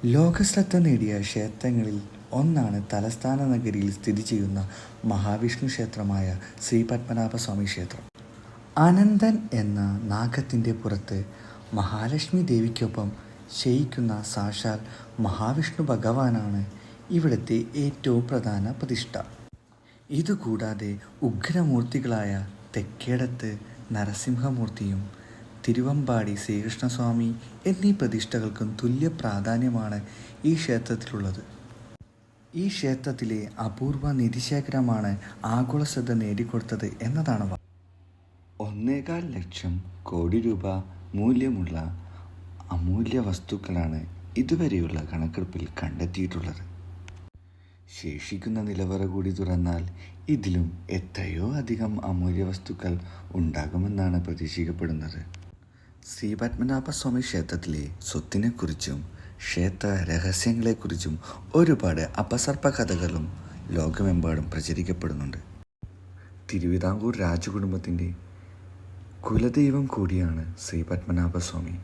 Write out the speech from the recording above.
ലോകശ്രദ്ധ നേടിയ ക്ഷേത്രങ്ങളിൽ ഒന്നാണ് തലസ്ഥാന നഗരിയിൽ സ്ഥിതി ചെയ്യുന്ന മഹാവിഷ്ണു ക്ഷേത്രമായ ശ്രീ പത്മനാഭസ്വാമി ക്ഷേത്രം. അനന്തൻ എന്ന നാഗത്തിൻ്റെ പുറത്ത് മഹാലക്ഷ്മി ദേവിക്കൊപ്പം ശയിക്കുന്ന സാക്ഷാൽ മഹാവിഷ്ണു ഭഗവാനാണ് ഇവിടുത്തെ ഏറ്റവും പ്രധാന പ്രതിഷ്ഠ. ഇതുകൂടാതെ ഉഗ്രമൂർത്തികളായ തെക്കേടത്ത് നരസിംഹമൂർത്തിയും തിരുവമ്പാടി ശ്രീകൃഷ്ണസ്വാമി എന്നീ പ്രതിഷ്ഠകൾക്കും തുല്യ പ്രാധാന്യമാണ് ഈ ക്ഷേത്രത്തിലുള്ളത്. ഈ ക്ഷേത്രത്തിലെ അപൂർവ നിധിശേഖരമാണ് ആഗോള ശ്രദ്ധ നേടിക്കൊടുത്തത് എന്നതാണ് 1.25 ലക്ഷം കോടി രൂപ മൂല്യമുള്ള അമൂല്യ വസ്തുക്കളാണ് ഇതുവരെയുള്ള കണക്കെടുപ്പിൽ കണ്ടെത്തിയിട്ടുള്ളത്. ശേഷിക്കുന്ന നിലവറ കൂടി തുറന്നാൽ ഇതിലും എത്രയോ അധികം അമൂല്യ വസ്തുക്കൾ ഉണ്ടാകുമെന്നാണ് പ്രതീക്ഷിക്കപ്പെടുന്നത്. ശ്രീ പത്മനാഭസ്വാമി ക്ഷേത്രത്തിലെ സ്വത്തിനെക്കുറിച്ചും ക്ഷേത്ര രഹസ്യങ്ങളെക്കുറിച്ചും ഒരുപാട് അപസർപ്പ കഥകളും ലോകമെമ്പാടും പ്രചരിക്കപ്പെടുന്നുണ്ട്. തിരുവിതാംകൂർ രാജകുടുംബത്തിൻ്റെ കുലദൈവം കൂടിയാണ് ശ്രീ പത്മനാഭസ്വാമി.